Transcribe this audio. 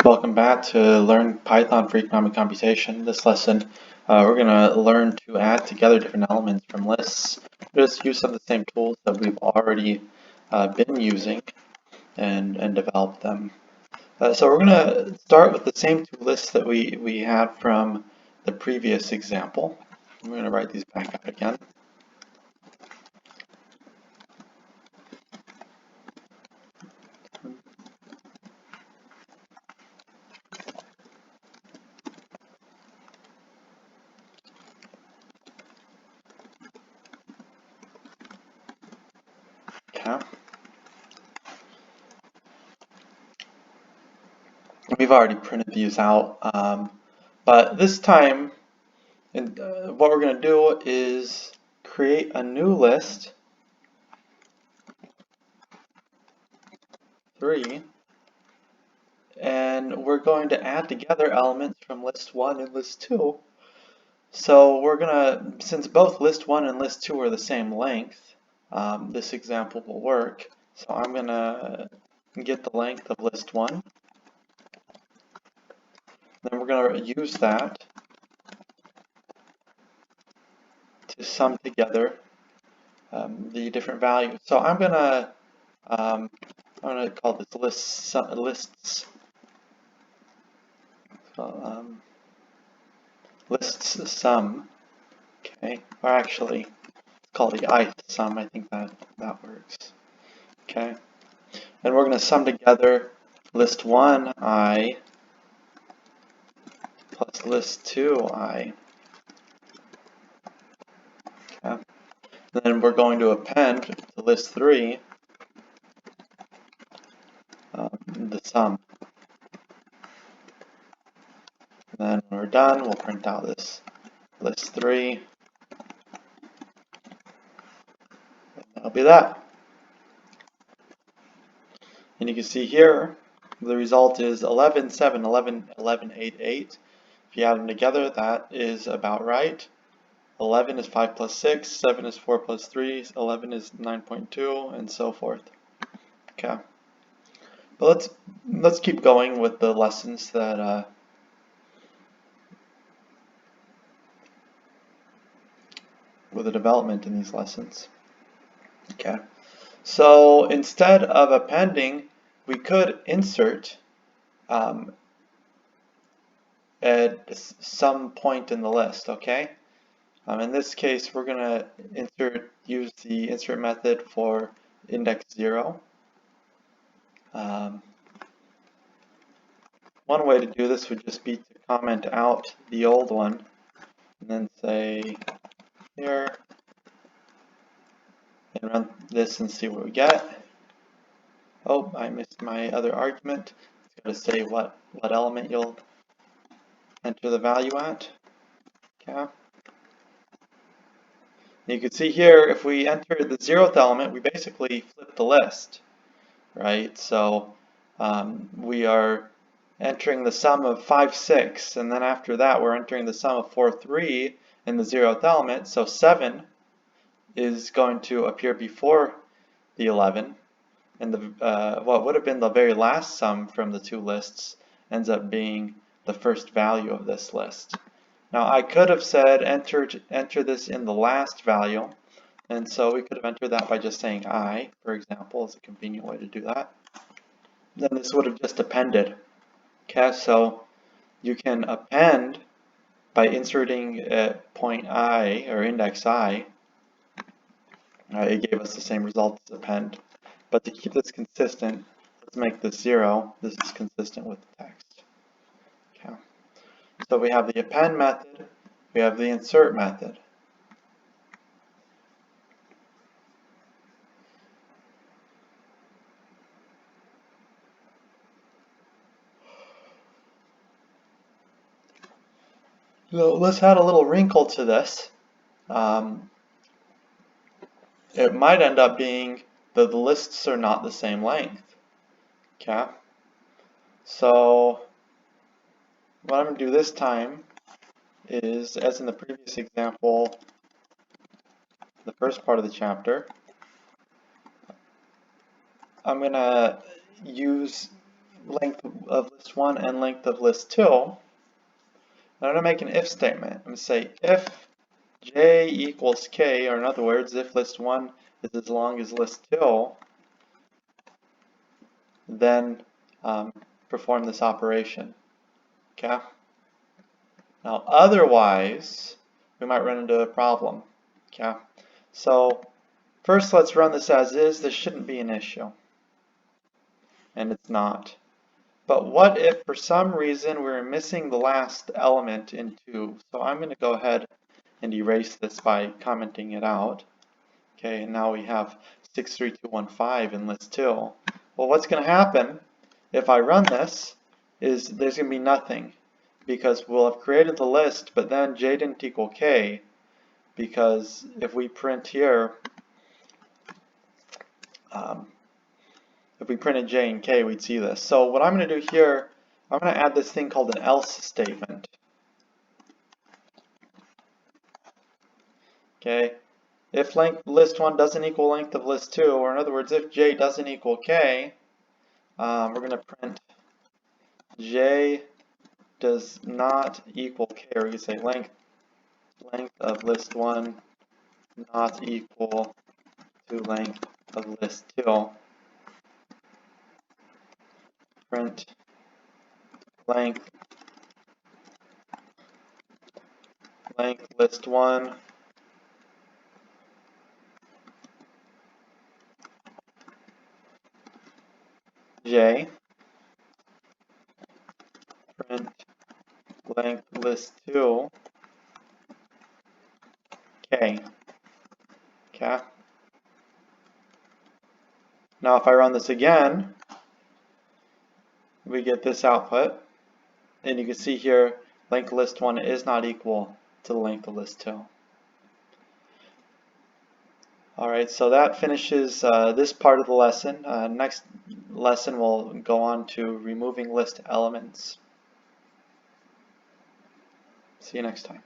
Welcome back to Learn Python for Economic Computation. This lesson, we're going to learn to add together different elements from lists. Just use some of the same tools that we've already been using and develop them. So we're going to start with the same two lists that we had from the previous example. I'm going to write these back out again. Okay. We've already printed these out, but this time what we're going to do is create a new list, 3, and we're going to add together elements from list 1 and list 2. So we're going to, since both list 1 and list 2 are the same length, this example will work. So I'm going to get the length of list 1. Then we're going to use that to sum together the different values. So I'm going to call this lists. Lists sum. Okay, or actually call the ith sum. I think that works. Okay, and we're going to sum together list 1I plus list 2I. Okay, and then we're going to append to list 3 the sum. And then when we're done, we'll print out this list 3. And that'll be that. And you can see here, the result is 11, 7, 11, 11, 8, 8. If you add them together, that is about right. 11 is 5 plus 6, 7 is 4 plus 3, 11 is 9.2, and so forth. Okay. But let's keep going with the lessons that with the development in these lessons. Okay. So instead of appending, we could insert at some point in the list, okay? In this case, we're going to use the insert method for index 0. One way to do this would just be to comment out the old one and then say here and run this and see what we get. Oh, I missed my other argument. It's going to say what element you'll enter the value at. Okay. You can see here, if we enter the 0th element, we basically flip the list, right? So we are entering the sum of 5, 6, and then after that we're entering the sum of 4, 3 in the 0th element. So 7 is going to appear before the 11, and what would have been the very last sum from the two lists ends up being the first value of this list. Now I could have said enter this in the last value, and so we could have entered that by just saying I, for example, is a convenient way to do that. Then this would have just appended. Okay, so you can append by inserting at point I or index I. It gave us the same result as append. But to keep this consistent, let's make this 0. This is consistent with the text. Okay. So we have the append method, we have the insert method. So let's add a little wrinkle to this. It might end up being that the lists are not the same length. Okay. So what I'm going to do this time is, as in the previous example, the first part of the chapter, I'm going to use length of list 1 and length of list 2, I'm going to make an if statement. I'm going to say if j equals k, or in other words, if list 1 is as long as list 2, then perform this operation. Okay? Now, otherwise, we might run into a problem. Okay? So, first let's run this as is. This shouldn't be an issue. And it's not. But what if for some reason we're missing the last element in 2? So I'm going to go ahead and erase this by commenting it out. Okay, and now we have 63215 in list 2. Well, what's going to happen if I run this is there's going to be nothing, because we'll have created the list, but then j didn't equal k, because if we print here, if we printed j and k, we'd see this. So what I'm going to do here, I'm going to add this thing called an else statement. Okay, if list 1 doesn't equal length of list 2, or in other words, if j doesn't equal k, we're going to print j does not equal k, or you can say length of list 1 not equal to length of list 2. Print length list 1 j, print length list 2 k. Okay. Now if I run this again, we get this output, and you can see here length list 1 is not equal to the length of list 2. Alright, so that finishes this part of the lesson. Next lesson we'll go on to removing list elements. See you next time.